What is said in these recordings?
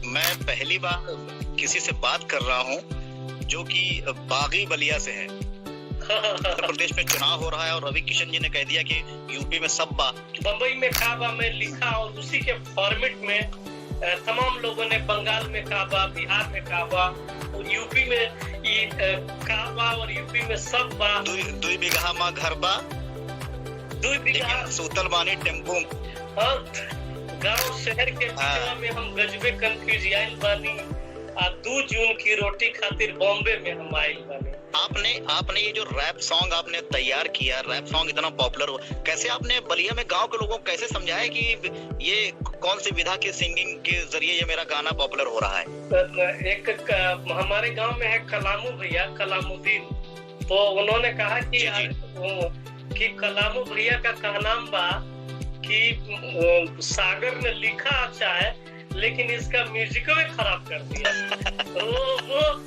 मैं पहली बार किसी से बात कर रहा हूँ जो कि बागी बलिया से है। उत्तर प्रदेश में चुनाव हो रहा है और रवि किशन जी ने कह दिया कि यूपी में सब बा। बम्बई में काबा में लिखा और उसी के फॉर्मेट में तमाम लोगों ने बंगाल में काबा, बिहार में काबा और यूपी में काबा और यूपी में सब बा। दुई बिगहा माँ घर बा, दुई बिगहा सूतल बानी टेम्पू और गांव शहर के बीचवा में हम गजबे कंफ्यूज आइल बानी। 2 जून की रोटी खातिर बॉम्बे में हम आइल बानी। आपने ये जो रैप सॉन्ग आपने तैयार किया, रैप सॉन्ग इतना पॉपुलर हो, कैसे आपने बलिया में गांव के लोगों को कैसे समझाया कि ये कौन सी विधा की सिंगिंग के जरिए ये मेरा गाना पॉपुलर हो रहा है? एक हमारे गांव में है कलामू भैया, कलामुद्दीन, तो उन्होंने कहा कि कलामू भैया का कहना बा कि सागर ने लिखा अच्छा है लेकिन इसका म्यूजिक भी खराब कर दिया।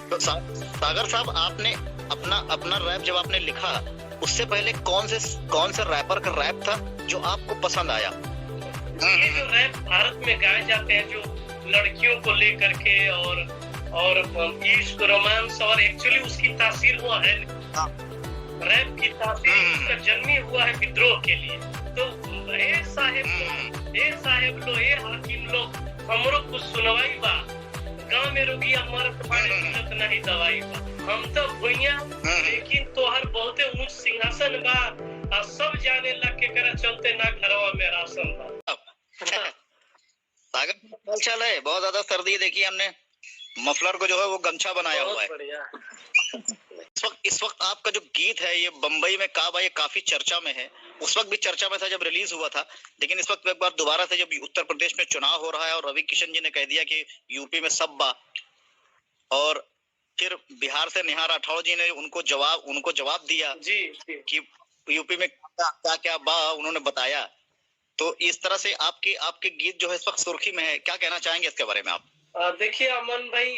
तो सागर साहब, आपने अपना रैप जब आपने लिखा उससे पहले कौन से रैपर का रैप था जो आपको पसंद आया? ये जो रैप भारत में गाए जाते हैं जो लड़कियों को लेकर के और इश्क, रोमांस, और एक्चुअली उसकी तासीर हुआ है, रैप की तासीर उसका जन्मी हुआ है विद्रोह के लिए। तो ए साहेब लो, ए हाकिम लोग, हमरो कुछ सुनवाई बा, गांव में रोगिया मरत बाड़े मिलत नहीं दवाई बा। हम तो भुइया लेकिन तोहर बहुते ऊंच सिंहासन बा, आ सब जाने लग के करा चलते ना घरवा में राशन बा। सागर चल है, बहुत ज्यादा सर्दी देखी हमने, मफलर को जो है वो गमछा बनाया हुआ है। इस वक्त आपका जो गीत है ये बम्बई में काबा, ये काफी चर्चा में है। उस वक्त भी चर्चा में था जब रिलीज हुआ था, लेकिन इस वक्त एक बार दोबारा से जब उत्तर प्रदेश में चुनाव हो रहा है और रवि किशन जी ने कह दिया कि यूपी में सब बा, और फिर बिहार से नेहा राठौड़ जी ने उनको जवाब दिया जी कि यूपी में क्या क्या बा उन्होंने बताया। तो इस तरह से आपके गीत जो है इस वक्त सुर्खी में है, क्या कहना चाहेंगे इसके बारे में आप? देखिए अमन भाई,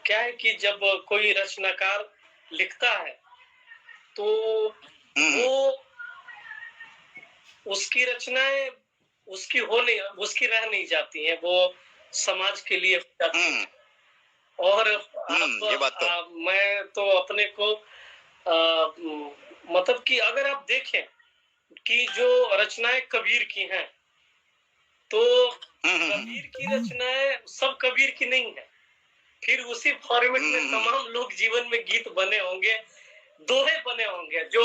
क्या है कि जब कोई रचनाकार लिखता है तो वो उसकी रचनाएं उसकी रह नहीं जाती हैं, वो समाज के लिए जाती हैं। और ये बात तो मैं तो अपने को मतलब कि अगर आप देखें कि जो रचनाएं कबीर की हैं तो कबीर की रचनाएं सब कबीर की नहीं है। फिर उसी फॉर्मेट में तमाम लोग जीवन में गीत बने होंगे, दोहे बने होंगे जो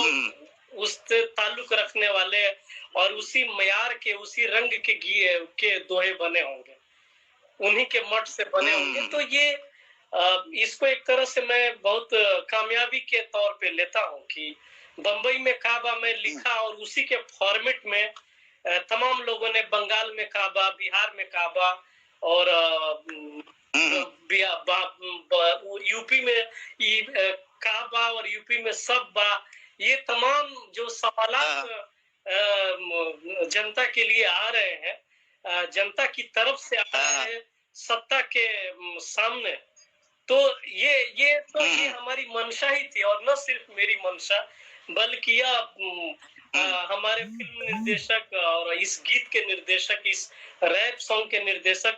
उस ताल्लुक रखने वाले और उसी मयार के, उसी रंग के दोहे बने होंगे, उन्हीं के मठ से बने होंगे। तो ये इसको एक तरह से मैं बहुत कामयाबी के तौर पे लेता हूँ कि बम्बई में काबा में लिखा और उसी के फॉर्मेट में तमाम लोगों ने बंगाल में काबा, बिहार में काबा और यूपी में काबा और यूपी में सब बा। ये तमाम जो सवालात जनता के लिए आ रहे हैं, जनता की तरफ से आ रहे हैं सत्ता के सामने, तो ये हमारी मंशा ही थी। और न सिर्फ मेरी मंशा बल्कि हमारे फिल्म निर्देशक और इस गीत के निर्देशक, इस रैप सॉन्ग के निर्देशक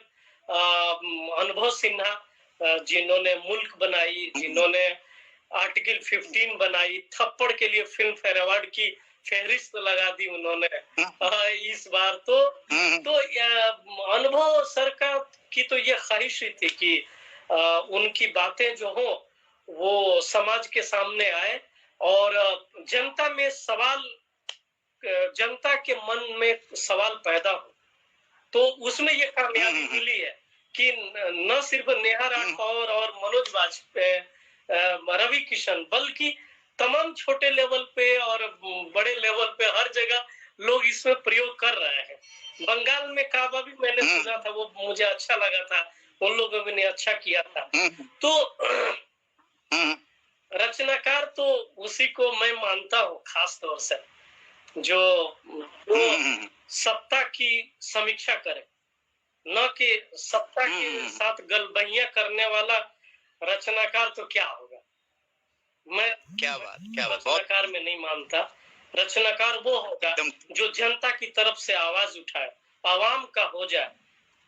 अनुभव सिन्हा, जिन्होंने मुल्क बनाई, जिन्होंने आर्टिकल 15 बनाई, थप्पड़ के लिए फिल्म फेयर अवार्ड की फहरिस्त लगा दी उन्होंने इस बार। तो अनुभव सर की तो ये ख्वाहिश ही थी कि उनकी बातें जो हो वो समाज के सामने आए और जनता के मन में सवाल पैदा हो। तो उसमें ये कामयाबी मिली है कि न सिर्फ नेहा राठौर और मनोज वाजपेयी, रवि किशन, बल्कि तमाम छोटे लेवल पे और बड़े लेवल पे हर जगह लोग इसमें प्रयोग कर रहे हैं। बंगाल में काबा भी मैंने सुना था, वो मुझे अच्छा लगा था, उन लोगों ने अच्छा किया था। तो रचनाकार तो उसी को मैं मानता हूँ खास तौर से जो सत्ता की समीक्षा करे, न कि सत्ता के साथ गलबहियां करने वाला रचनाकार तो क्या होगा। मैं क्या बात रचनाकार में नहीं मानता। रचनाकार वो होगा जो जनता की तरफ से आवाज उठाए, आवाम का हो जाए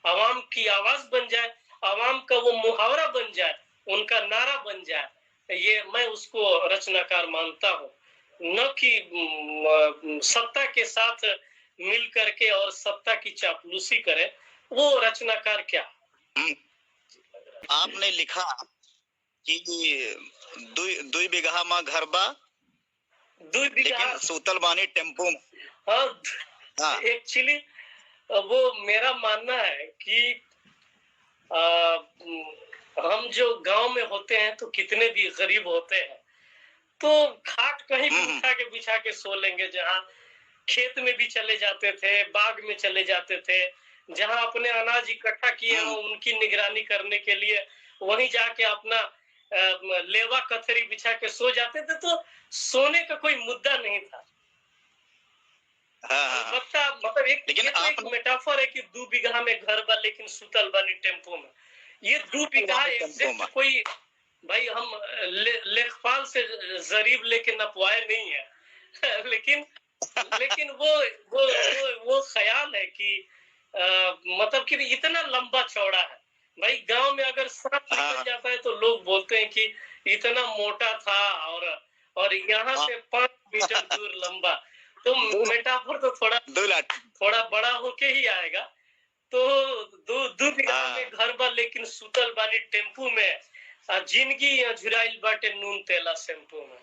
आवाम की आवाज बन जाए, आवाम का वो मुहावरा बन जाए, उनका नारा बन जाए, ये मैं उसको रचनाकार मानता हूँ। न कि सत्ता के साथ मिल करके और सत्ता की चापलूसी करे, वो रचनाकार क्या। आपने लिखा कि दुई बिगहा माँ घर बा, लेकिन सूतल बानी टेम्पो। हाँ, एक्चुअली वो मेरा मानना है कि हम जो गांव में होते हैं तो कितने भी गरीब होते हैं, तो खाट कहीं भी उठा के बिछा के सो लेंगे, जहाँ खेत में भी चले जाते थे, बाग में चले जाते थे, जहाँ अपने अनाज इकट्ठा किए हो उनकी निगरानी करने के लिए वहीं जाके अपना लेवा कथरी बिछा के सो जाते थे, तो सोने का कोई मुद्दा नहीं था। मतलब एक मेटाफर है कि 2 बीघा में घर बा लेकिन सुतल बानी टेम्पो में। ये 2 बीघा एग्जैक्ट कोई भाई हम लेखपाल से जरीब लेके नपवाए नहीं है लेकिन वो ख्याल है कि मतलब कि इतना लंबा चौड़ा है। भाई गांव में अगर सांप निकल जाता है तो लोग बोलते हैं कि इतना मोटा था और यहाँ से 5 मीटर दूर लंबा। तो मेटाफर तो थोड़ा बड़ा होके ही आएगा। तो दो बीघा में घर बा लेकिन सुतल बानी टेम्पू में, जिंदगी झुराइल बाटे नून तेला शैम्पू में।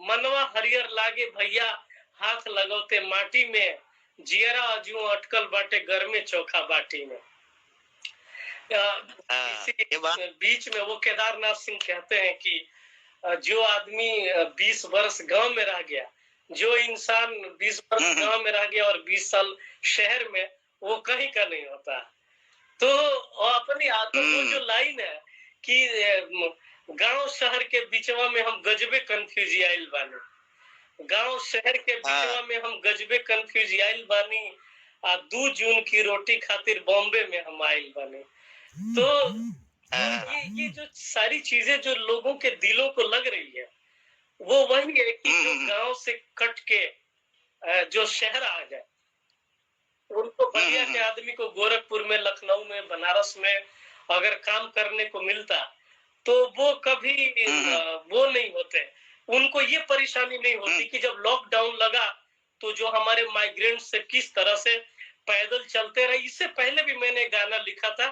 मनवा हरियर लागे भैया हाथ लगौते माटी में, जियरा अजू अटकल बाटे घर में चोखा बाटी में। बीच में वो केदारनाथ सिंह कहते हैं कि जो आदमी 20 वर्ष गांव में रह गया, जो इंसान 20 वर्ष गांव में रह गया और 20 साल शहर में, वो कहीं का नहीं होता। तो अपनी वो जो लाइन है कि गांव शहर के बीचवा में हम गजबे कंफ्यूज आइल बानी, गांव शहर के बीचवा में हम गजबे कंफ्यूज आइल बानी, 2 जून की रोटी खातिर बॉम्बे में हम आइल बानी। तो ये जो सारी चीजें जो लोगों के दिलों को लग रही है, वो वही है कि जो गांव से कट के जो शहर आ जाए, उनको बलिया के आदमी को गोरखपुर में, लखनऊ में, बनारस में अगर काम करने को मिलता तो वो कभी वो नहीं होते, उनको ये परेशानी नहीं होती कि जब लॉकडाउन लगा तो जो हमारे माइग्रेंट से किस तरह से पैदल चलते रहे। इससे पहले भी मैंने गाना लिखा था,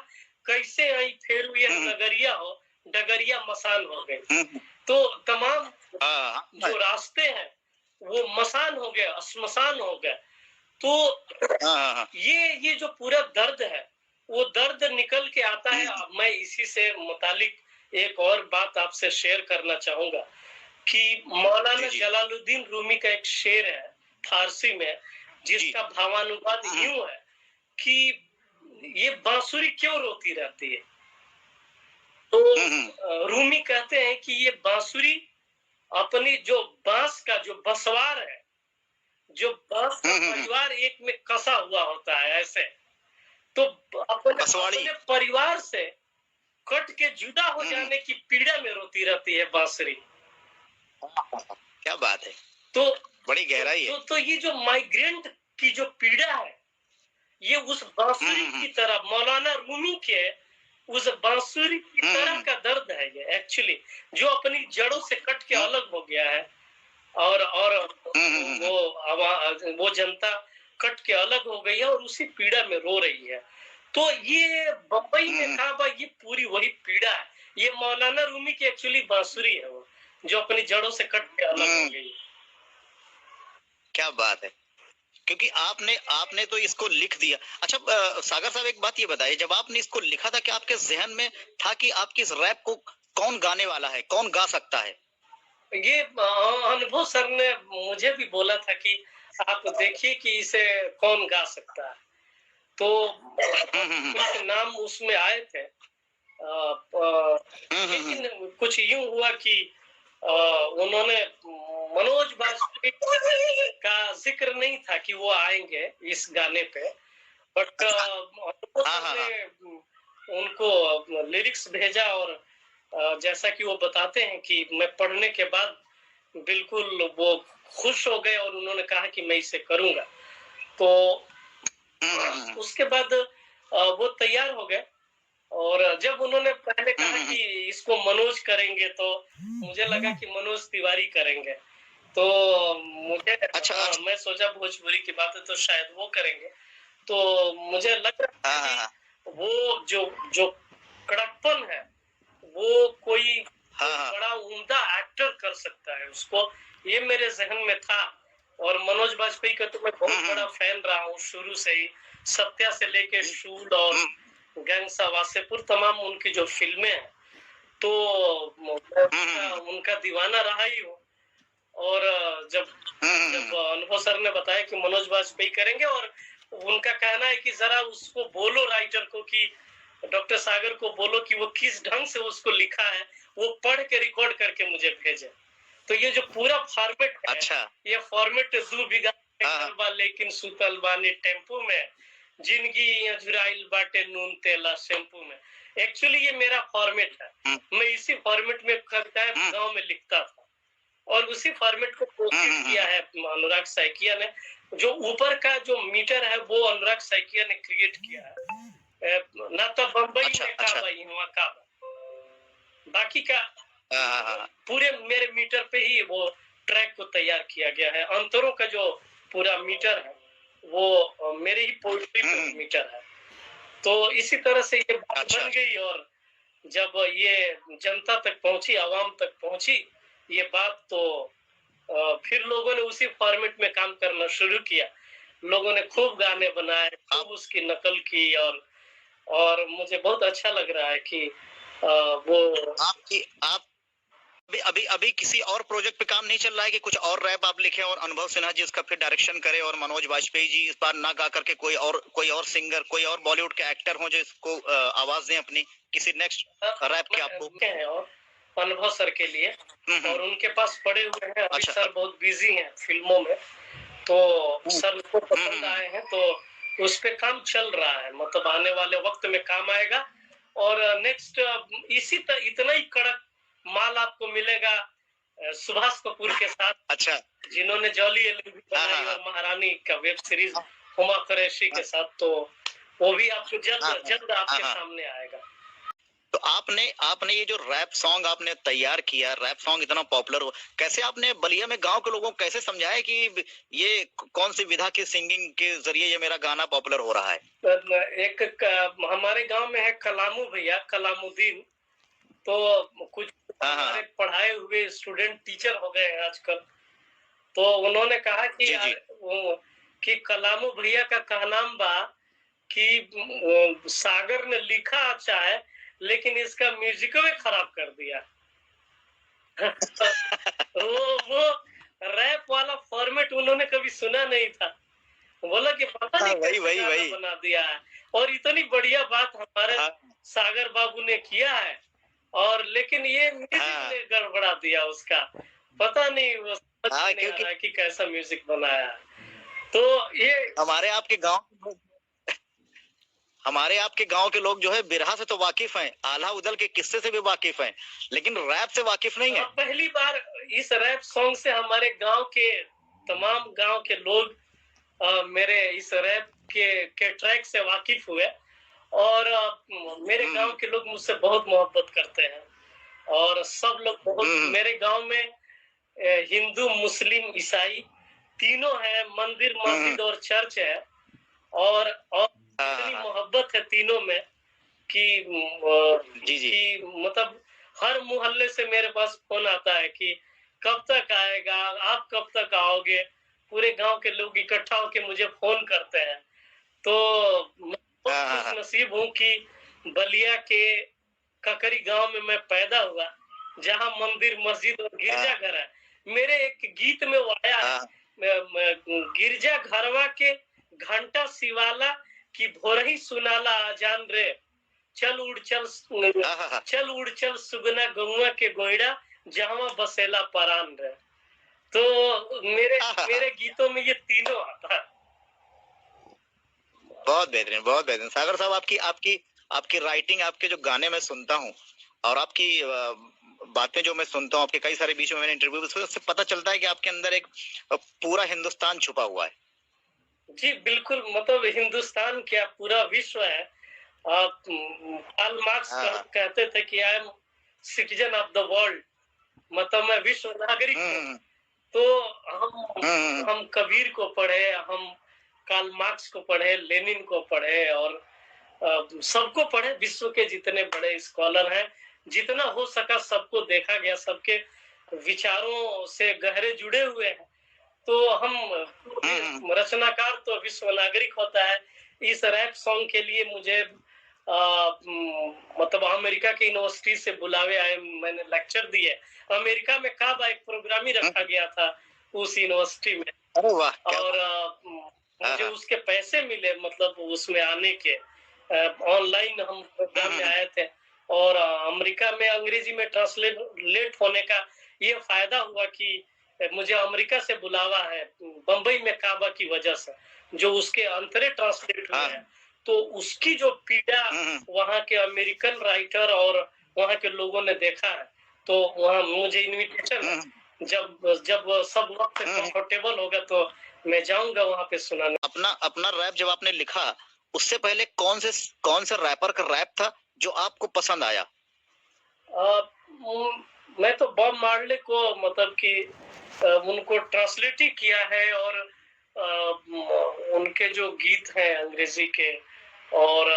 कैसे आई फेरू यह नगरिया हो, डगरिया मसान हो गए। तो तमाम जो रास्ते हैं वो मसान हो गए, श्मशान हो गए। तो ये जो पूरा दर्द है, वो दर्द निकल के आता है। मैं इसी से मुतालिक एक और बात आपसे शेयर करना चाहूंगा कि मौलाना जलालुद्दीन रूमी का एक शेर है फारसी में, जिसका भावानुवाद यूं है कि ये बांसुरी क्यों रोती रहती है। तो रूमी कहते हैं कि ये बांसुरी अपनी जो बांस का जो बसवार है, जो बांस का परिवार एक में कसा हुआ होता है ऐसे, तो अपने परिवार से कट के जुदा हो जाने की पीड़ा में रोती रहती है बांसुरी। क्या बात है। तो बड़ी गहराई है। तो ये जो माइग्रेंट की जो पीड़ा है, ये उस बांसुरी की तरह, मौलाना रूमी के उस बांसुरी की तरह का दर्द है ये एक्चुअली, जो अपनी जड़ों से कट के अलग हो गया है और वो जनता कट के अलग हो गई है और उसी पीड़ा में रो रही है। तो ये बम्बई में था, ये पूरी वही पीड़ा है। ये मौलाना रूमी की एक्चुअली बांसुरी है, वो जो अपनी जड़ों से कट के अलग हो गई। क्या बात है, क्योंकि आपने तो इसको लिख दिया। अच्छा सागर साहब, एक बात ये बताइए, जब आपने इसको लिखा था कि आपके जहन में था कि आपकी इस रैप को कौन गाने वाला है, कौन गा सकता है? ये अनुभव सर ने मुझे भी बोला था कि आप देखिए कि इसे कौन गा सकता है। तो कुछ नाम उसमें आए थे, लेकिन कुछ यूं हुआ कि उन्होंने मनोज बाजपेयी का जिक्र नहीं था कि वो आएंगे इस गाने पे, बट उनको लिरिक्स भेजा और जैसा कि वो बताते हैं कि मैं पढ़ने के बाद बिल्कुल वो खुश हो गए और उन्होंने कहा कि मैं इसे करूंगा। तो उसके बाद वो तैयार हो गए और जब उन्होंने पहले कहा कि इसको मनोज करेंगे तो मुझे लगा कि मनोज तिवारी करेंगे, तो मुझे अच्छा, अच्छा। मैं सोचा भोजपुरी की बात है तो शायद वो करेंगे, तो मुझे लग रहा है कि वो जो जो कड़कपन है वो कोई बड़ा उम्दा एक्टर कर सकता है उसको, ये मेरे जहन में था। और मनोज बाजपेयी का तो मैं बहुत बड़ा फैन रहा हूँ शुरू से ही, सत्या से लेके शूल और गैंग्स ऑफ वासेपुर तमाम उनकी जो फिल्में हैं, तो मैं उनका दीवाना रहा ही हूँ। और जब अनुभव सर ने बताया कि मनोज बाजपेयी करेंगे और उनका कहना है कि जरा उसको बोलो राइटर को कि डॉक्टर सागर को बोलो कि वो किस ढंग से उसको लिखा है वो पढ़ के रिकॉर्ड करके मुझे भेजे। तो ये जो पूरा फॉर्मेट है, अच्छा, ये फॉर्मेट 2 बीघा लेकिन सुतल बानी टेम्पू में, जिंदगी अजुराइल बाटे नून तेला शैम्पू में, एक्चुअली ये मेरा फॉर्मेट है। मैं इसी फॉर्मेट में कविताएं गाँव में लिखता था और उसी फॉर्मेट को कोशिश किया है अनुराग सैकिया ने। जो ऊपर का जो मीटर है वो अनुराग सैकिया ने क्रिएट किया है, ना तो बम्बई में काबा हुआ काबा, बाकी का पूरे मेरे मीटर पे ही वो ट्रैक को तैयार किया गया है। अंतरों का जो पूरा मीटर है वो मेरे ही पोइट्री पे मीटर है। तो इसी तरह से ये बात बन गई और जब ये जनता तक पहुंची, आवाम तक पहुंची ये बात, तो फिर लोगों ने उसी फॉर्मेट में काम करना शुरू किया। लोगों ने खूब गाने बनाए, खूब उसकी नकल की और मुझे बहुत अच्छा लग रहा है कि वो आप अभी अभी अभी किसी और प्रोजेक्ट पे काम नहीं चल रहा है कि कुछ और रैप आप लिखे और अनुभव सिन्हा जी इसका फिर डायरेक्शन करे और मनोज बाजपेयी जी इस बार ना गा करके कोई और सिंगर, कोई और बॉलीवुड के एक्टर हो जो इसको आवाज दें अपनी किसी नेक्स्ट रैप के आपको हैं और अनुभव सर के लिए, और उनके पास पड़े हुए हैं अभी। अच्छा। सर बहुत बिजी हैं फिल्मों में, तो सर को पसंद आए हैं तो उस पे काम चल रहा है, मतलब आने वाले वक्त में काम आएगा। और नेक्स्ट इतना ही कड़क माल आपको मिलेगा सुभाष कपूर के साथ, अच्छा, जिन्होंने जॉली एलएलबी बनाई और महारानी का वेब सीरीज हुमा कुरैशी के साथ, तो वो भी आपको जल्द आपके सामने आएगा। तो आपने ये जो रैप सॉन्ग आपने तैयार किया, रैप सॉन्ग इतना पॉपुलर हो, कैसे आपने बलिया में गांव के लोगों को कैसे समझाया कि ये कौन सी विधा की सिंगिंग के जरिए ये मेरा गाना पॉपुलर हो रहा है? एक हमारे गांव में है कलामू भैया, कलामुद्दीन, तो कुछ हमारे पढ़ाए हुए स्टूडेंट टीचर हो गए हैं आजकल, तो उन्होंने कहा कि कलामू भैया का कहनाम बा कि सागर ने लिखा अच्छा है लेकिन इसका म्यूजिक में खराब कर दिया। वो रैप वाला फॉर्मेट उन्होंने कभी सुना नहीं था, बोला कि पता नहीं वही बना दिया है। और इतनी बढ़िया बात हमारे सागर बाबू ने किया है, और लेकिन ये म्यूजिक ने गड़बड़ा दिया उसका, पता नहीं वो समझ नहीं आ रहा कि कैसा म्यूजिक बनाया है। तो ये हमारे आपके गांव के लोग जो है बिरहा से तो वाकिफ हैं, आल्हा उदल के किस्से से भी वाकिफ हैं, लेकिन रैप से वाकिफ नहीं है। पहली बार इस रैप सॉन्ग से हमारे तमाम गांव के लोग मेरे इस रैप के ट्रैक से वाकिफ हुए, और मेरे गांव के लोग मुझसे बहुत मोहब्बत करते हैं, और सब लोग बहुत मेरे गांव में हिंदू मुस्लिम ईसाई तीनों है, मंदिर मस्जिद और चर्च है, और इतनी मोहब्बत है तीनों में कि कि मतलब हर मोहल्ले से मेरे पास फोन आता है कि कब तक आएगा, आप कब तक आओगे। पूरे गांव के लोग इकट्ठा होके मुझे फोन करते हैं। तो मैं नसीब हूँ कि बलिया के ककरी गांव में मैं पैदा हुआ, जहां मंदिर मस्जिद और गिरजाघर है। मेरे एक गीत में वो आया है, गिरजा घरवा के घंटा शिवाला की भोरही सुनाला आजान रे, चल उड़ चल सुगना गौवा के गोइड़ा जहां बसेला परान रे। तो मेरे गीतों में ये तीनों आता है। बहुत बेहतरीन सागर साहब, आपकी राइटिंग, आपके जो गाने मैं सुनता हूँ और आपकी बातें जो मैं सुनता हूँ, आपके कई सारे बीच में मैंने इंटरव्यू, उससे पता चलता है कि आपके अंदर एक पूरा हिंदुस्तान छुपा हुआ है। जी, बिल्कुल, मतलब हिंदुस्तान क्या पूरा विश्व है। कार्ल मार्क्स हाँ। कहते थे कि I am citizen of the world, मतलब मैं विश्व नागरिक हूँ। हम्म तो हम हम्म हम कबीर को पढ़े, हम कार्ल मार्क्स को पढ़े, लेनिन को पढ़े और सबको पढ़े, विश्व के जितने बड़े स्कॉलर हैं, जितना हो सका सबको देखा गया, सबके विचारों से गहरे जुड़े हुए हैं। तो हम हम्म रचनाकार तो विश्व नागरिक होता है। इस रैप सॉन्ग के लिए मुझे मतलब अमेरिका की यूनिवर्सिटी से बुलावे आए, मैंने लेक्चर दिए। अमेरिका में काबा एक प्रोग्राम ही रखा गया था उस यूनिवर्सिटी में, अरे वाह, क्या और बात। हाँ मुझे हाँ। उसके पैसे मिले, मतलब उसमें आने के। ऑनलाइन हम प्रोग्राम में आए थे, और अमेरिका में अंग्रेजी में ट्रांसलेट होने का ये फायदा हुआ कि मुझे अमेरिका से बुलावा है, बंबई में काबा की वजह से, जो उसके अंतरे ट्रांसलेट हुए हाँ। हैं। तो उसकी जो पीड़ा वहाँ के अमेरिकन राइटर और वहाँ के लोगों ने देखा है। तो वहाँ मुझे इनविटेशन है, जब जब सब वक्त कंफर्टेबल होगा तो मैं जाऊंगा वहाँ पे सुनाने। अपना अपना रैप जब आपने लिखा, उससे पहले कौन से रैपर का रैप था जो आपको पसंद आया? मैं तो बॉब मार्ले को, मतलब कि उनको ट्रांसलेट ही किया है, और उनके जो गीत हैं अंग्रेजी के, और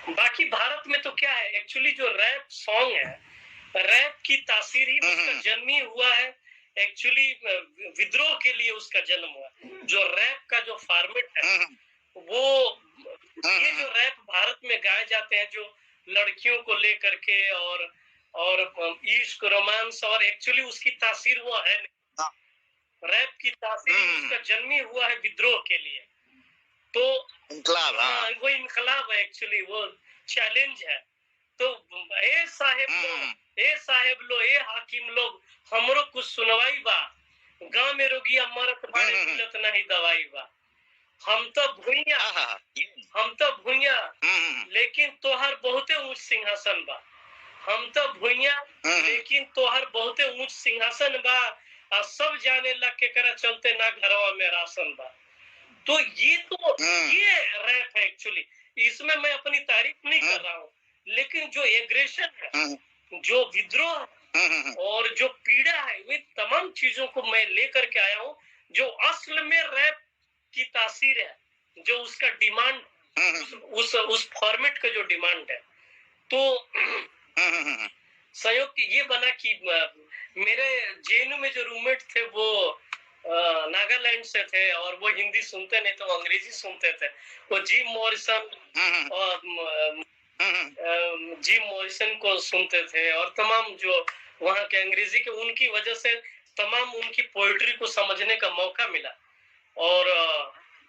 बाकी भारत में तो क्या है, एक्चुअली जो रैप सॉन्ग है, रैप की तासीर ही उसका जन्म ही हुआ है। एक्चुअली विद्रोह के लिए उसका जन्म हुआ। जो रैप का जो फॉर्मेट है, वो ये जो रैप भारत में गाए जाते हैं, जो लड़कियों को लेकर के, और इश्क, रोमांस, और एक्चुअली उसकी तासीर वो है नहीं। रैप की तासीर उसका जन्म ही हुआ है विद्रोह के लिए। तो इनकलाब, हाँ, वो इनकलाब है, एक्चुअली वो चैलेंज है। तो ए साहेब लो, ए हाकिम लोग, हमरो कुछ सुनवाई बा, गांव में रोगिया मरत बाड़े, मिलत नहीं दवाई बा। हम तो भूइया लेकिन तोहर बहुते ऊंच सिंहासन बा। हम तो भूइया लेकिन तोहर बहुते ऊंच सिंहासन बा, आ सब जाने लग के करा चलते ना घरवा में राशन बा। तो ये रैप है एक्चुअली। इसमें मैं अपनी तारीफ नहीं कर रहा हूँ, लेकिन जो एग्रेशन है, जो विद्रोह और जो पीड़ा है, वे तमाम चीजों को मैं लेकर के आया हूँ, जो असल में रैप की तासीर है, जो उसका डिमांड, उस फॉर्मेट का जो डिमांड है। तो संयोग ये बना कि मेरे जेएनयू में जो रूममेट थे वो नागालैंड से थे, और वो हिंदी सुनते नहीं, तो अंग्रेजी सुनते थे। वो जिम मॉरिसन और जिम मॉरिसन को सुनते थे, और तमाम जो वहाँ के अंग्रेजी के, उनकी वजह से तमाम उनकी पोएट्री को समझने का मौका मिला। और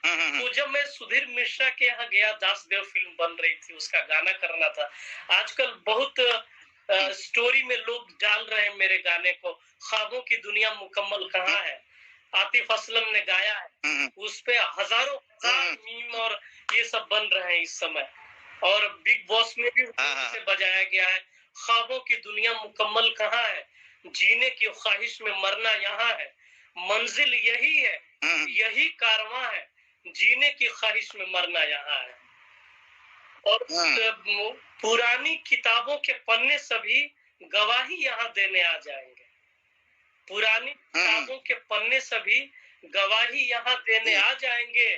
तो जब मैं सुधीर मिश्रा के यहाँ गया, दासदेव फिल्म बन रही थी, उसका गाना करना था। आजकल बहुत स्टोरी में लोग डाल रहे हैं मेरे गाने को, ख्वाबों की दुनिया मुकम्मल कहाँ है, आतिफ असलम ने गाया है, उस पे हजारों मीम और ये सब बन रहे हैं इस समय। और बिग बॉस में भी उसे बजाया गया है, ख्वाबों की दुनिया मुकम्मल कहाँ है, जीने की ख्वाहिश में मरना यहाँ है, मंजिल यही है, यही कारवां है, जीने की ख्वाहिश में मरना यहाँ है। और पुरानी किताबों के पन्ने सभी गवाही यहाँ देने आ जाएंगे। पुरानी किताबों के पन्ने सभी गवाही यहाँ देने आ जाएंगे,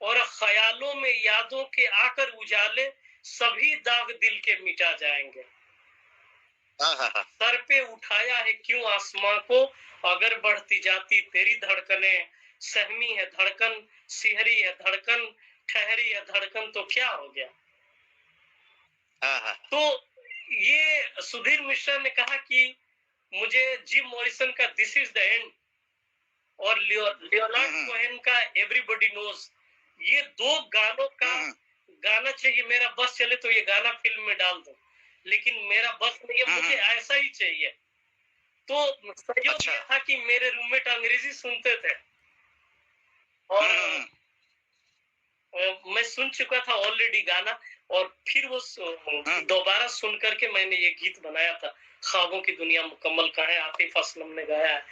और ख्यालों में यादों के आकर उजाले सभी दाग दिल के मिटा जाएंगे। सर पे उठाया है क्यों आसमां को, अगर बढ़ती जाती तेरी धड़कने, सहमी है धड़कन, सिहरी है धड़कन, ठहरी है धड़कन, तो क्या हो गया। तो ये सुधीर मिश्रा ने कहा कि मुझे जिम मॉरिसन का दिस इज द एंड और लियोनार्ड कोहेन का एवरीबॉडी नोज, ये दो गानों का गाना चाहिए। मेरा बस चले तो ये गाना फिल्म में डाल दो, लेकिन मेरा बस नहीं है, मुझे ऐसा ही चाहिए। तो सहयोग ये था कि मेरे रूममेट अंग्रेजी सुनते थे, और मैं सुन चुका था ऑलरेडी गाना, और फिर वो दोबारा सुन करके मैंने ये गीत बनाया था, ख्वाबों की दुनिया मुकम्मल कहाँ है, आतिफ असलम ने गाया है,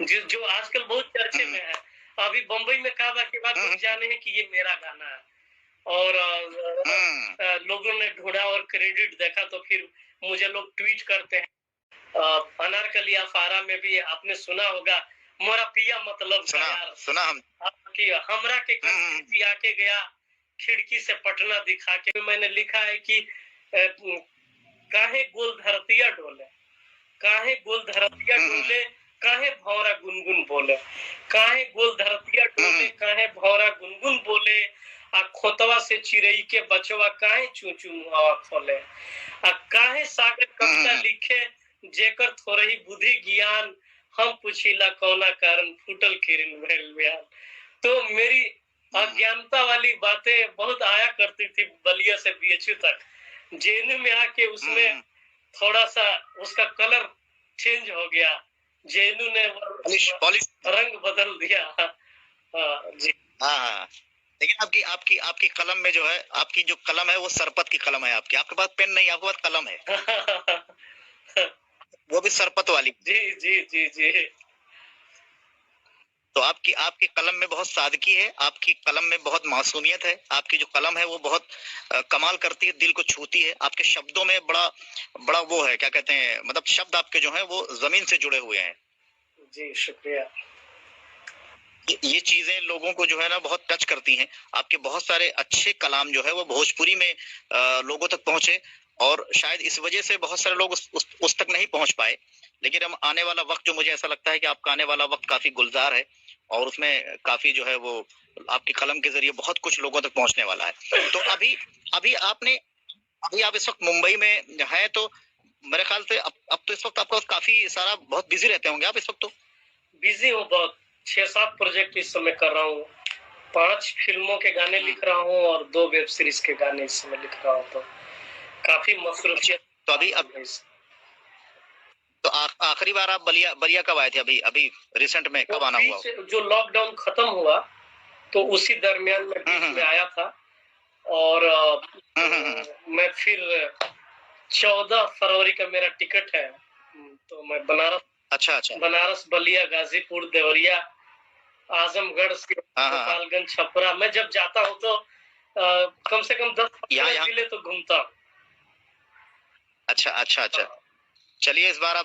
जो आजकल बहुत चर्चे में है। अभी बम्बई में काबा के बाद लोग जाने हैं कि ये मेरा गाना है, और लोगों ने ढूंढा और क्रेडिट देखा तो फिर मुझे लोग ट्वीट करते हैं। अनारकली अफारा में भी आपने सुना होगा, मोरा पिया मतलब सुना हम कि हमरा के पिया के गया खिड़की से पटना दिखा के। मैंने लिखा है कि काहे गोल धरतिया डोले, काहे गोल धरतिया डोले, काहे भौरा गुनगुन बोले, काहे गोल धरतिया डोले, काहे भौरा गुनगुन बोले, आ खोतवा से चिड़ई के बचवा काहे चू चू हवा खोले, आ काहे सागर कविता लिखे जेकर थोड़ी बुद्धि ज्ञान, हम पूछीला कौना कारण फूटल किरण भेल बयान। तो मेरी अज्ञानता वाली बातें बहुत आया करती थी बलिया से बीएचयू तक। जेएनयू में आके उसमें थोड़ा सा उसका कलर चेंज हो गया, जेएनयू ने रंग बदल दिया। जी हाँ, लेकिन आपकी आपकी आपकी कलम में जो है, आपकी जो कलम है वो सरपत की कलम है। आपके पास पेन नहीं, आपके पास कलम है वो भी सरपत वाली। जी जी जी जी। तो आपकी आपकी कलम में बहुत सादगी है, आपकी कलम में बहुत मासूमियत है। आपकी जो कलम है वो बहुत कमाल करती है, दिल को छूती है। आपके शब्दों में बड़ा बड़ा वो है, क्या कहते हैं, मतलब शब्द आपके जो हैं वो जमीन से जुड़े हुए हैं। जी शुक्रिया। ये चीजें लोगों को जो है ना बहुत टच करती हैं। आपके बहुत सारे अच्छे कलाम जो है वो भोजपुरी में लोगों तक पहुंचे, और शायद इस वजह से बहुत सारे लोग उस तक नहीं पहुंच पाए। लेकिन हम आने वाला वक्त, जो मुझे ऐसा लगता है कि आपका आने वाला वक्त काफी गुलजार है, और उसमें काफी जो है वो आपकी कलम के जरिए बहुत कुछ लोगों तक पहुंचने वाला है। तो अभी अभी आप इस वक्त मुंबई में हैं, तो मेरे ख्याल से अब तो इस वक्त आपका काफी सारा बहुत बिजी रहते होंगे आप इस वक्त। तो बिजी हूँ बहुत, 6-7 प्रोजेक्ट इस समय कर रहा हूँ, 5 फिल्मों के गाने लिख रहा हूँ और 2 वेब सीरीज के गाने इस समय लिख रहा हूँ। तो काफी मसरूफियत। तो अभी तो आखिरी बार आप बलिया कब आए थे? अभी रिसेंट में कब आना हुआ? जो लॉकडाउन खत्म हुआ तो उसी दरमियान में बीच में आया था, और मैं फिर 14 फरवरी का मेरा टिकट है, तो मैं बनारस, अच्छा बनारस, बलिया, गाजीपुर, देवरिया, आजमगढ़, गोपालगंज, छपरा, मैं जब जाता हूँ तो कम से कम 10 जिले तो घूमता हूँ। अच्छा। चलिए, इस बार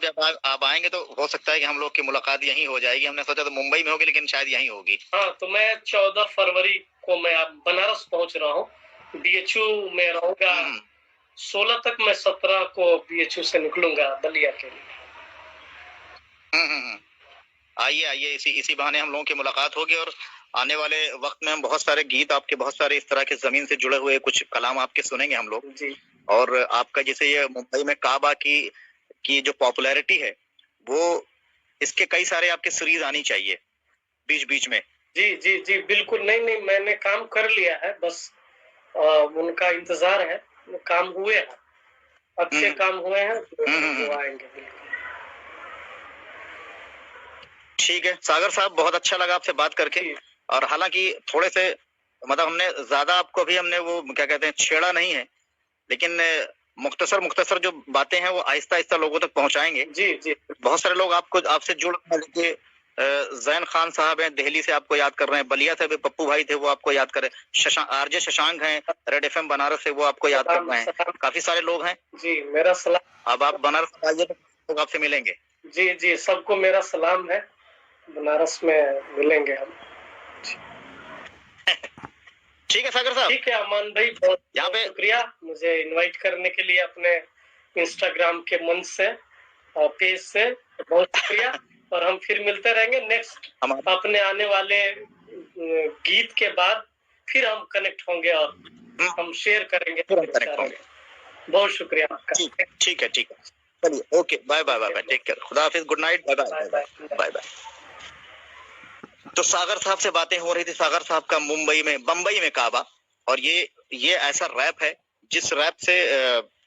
आप आएंगे तो हो सकता है कि हम लोग की मुलाकात यहीं हो जाएगी। हमने सोचा तो मुंबई में होगी, लेकिन शायद यहीं होगी। हाँ, तो मैं 14 फरवरी को मैं बनारस पहुंच रहा हूँ, बीएचयू में रहूंगा 16 तक। मैं 17 को बीएचयू से निकलूंगा बलिया के लिए। आइए, इसी बहाने हम लोगों की मुलाकात होगी, और आने वाले वक्त में हम बहुत सारे गीत आपके, बहुत सारे इस तरह के जमीन से जुड़े हुए कुछ कलाम आपके सुनेंगे हम लोग जी। और आपका जैसे ये मुंबई में काबा की जो पॉपुलैरिटी है, वो इसके कई सारे आपके सीरीज आनी चाहिए बीच में। जी बिल्कुल। नहीं, मैंने काम कर लिया है, बस उनका इंतजार है। काम हुए हैं, अच्छे काम हुए हैं, तो आएंगे बिल्कुल। ठीक है सागर साहब, बहुत अच्छा लगा आपसे बात करके। और हालांकि थोड़े से मतलब हमने ज्यादा आपको भी हमने वो क्या कहते हैं छेड़ा नहीं है, लेकिन मुख्तसर जो बातें हैं वो आहिस्ता लोगों तक पहुंचाएंगे। जी। बहुत सारे लोग आपसे जुड़ रहे, जैन खान साहब हैं दिल्ली से, आपको याद कर रहे हैं। बलिया से भी पप्पू भाई थे, वो आपको याद कर रहे हैं। आरजे शशांक हैं रेड एफएम बनारस से, वो आपको याद कर रहे हैं। काफी सारे लोग हैं जी। मेरा सलाम। अब आप बनारस आइए तो लोग आपसे मिलेंगे। जी, सबको मेरा सलाम है, बनारस में मिलेंगे हम। ठीक है सागर साहब। ठीक है अमान भाई, बहुत शुक्रिया मुझे इनवाइट करने के लिए अपने इंस्टाग्राम के मंच से और पेज से, बहुत शुक्रिया। और हम फिर मिलते रहेंगे नेक्स्ट अपने आने वाले गीत के बाद, फिर हम कनेक्ट होंगे और हम शेयर करेंगे। बहुत शुक्रिया आपका। ठीक है चलिए, ओके, बाय, टेक केयर, खुदा हाफिज, गुड नाइट, बाय। तो सागर साहब से बातें हो रही थी, सागर साहब का बम्बई में काबा। और ये ऐसा रैप है जिस रैप से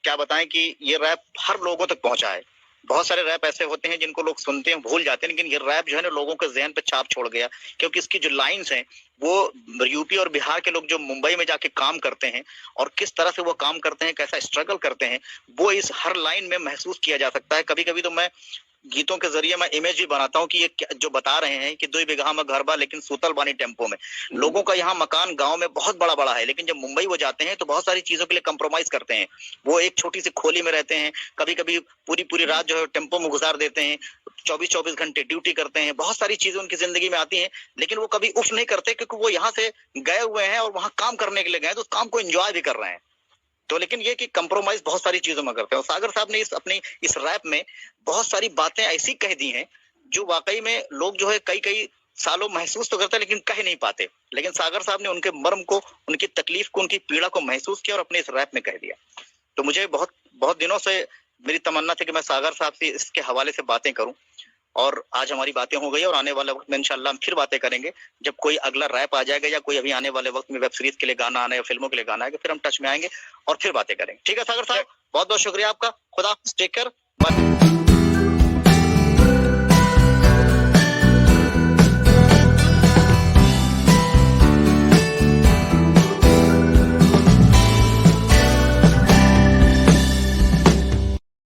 क्या बताएं कि ये रैप हर लोगों तक पहुंचा है। बहुत सारे रैप ऐसे होते हैं जिनको लोग सुनते हैं भूल जाते हैं, लेकिन ये रैप जो है ना लोगों के जहन पे छाप छोड़ गया, क्योंकि इसकी जो लाइंस हैं वो यूपी और बिहार के लोग जो मुंबई में जाके काम करते हैं और किस तरह से वो काम करते हैं, कैसा स्ट्रगल करते हैं, वो इस हर लाइन में महसूस किया जा सकता है। कभी कभी तो मैं गीतों के जरिए मैं इमेज भी बनाता हूँ कि ये जो बता रहे हैं कि 2 बीघा में घर बा लेकिन सूतल बानी टेम्पो में। लोगों का यहाँ मकान गांव में बहुत बड़ा बड़ा है, लेकिन जब मुंबई वो जाते हैं तो बहुत सारी चीजों के लिए कंप्रोमाइज करते हैं। वो एक छोटी सी खोली में रहते हैं, कभी कभी पूरी पूरी रात जो है टेम्पो में गुजार देते हैं, 24-24 घंटे ड्यूटी करते हैं, बहुत सारी चीजें उनकी जिंदगी में आती हैं, लेकिन वो कभी उफ नहीं करते क्योंकि वो यहाँ से गए हुए हैं और वहां काम करने के लिए गए तो उस काम को एंजॉय भी कर रहे हैं। तो लेकिन ये कि कंप्रोमाइज बहुत सारी चीजों में करते हैं। और सागर साहब ने इस रैप में बहुत सारी बातें ऐसी कह दी हैं जो वाकई में लोग जो है कई कई सालों महसूस तो करते हैं लेकिन कह नहीं पाते, लेकिन सागर साहब ने उनके मर्म को, उनकी तकलीफ को, उनकी पीड़ा को महसूस किया और अपने इस रैप में कह दिया। तो मुझे बहुत बहुत दिनों से मेरी तमन्ना थी कि मैं सागर साहब से इसके हवाले से बातें करूं, और आज हमारी बातें हो गई और आने वाले वक्त में इंशाल्लाह हम फिर बातें करेंगे। जब कोई अगला रैप आ जाएगा या कोई अभी आने वाले वक्त में वेब सीरीज के लिए गाना आना या फिल्मों के लिए गाना आएगा, फिर हम टच में आएंगे और फिर बातें करेंगे। ठीक है सागर साहब, बहुत बहुत शुक्रिया आपका। खुदा, टेक केयर, बाय।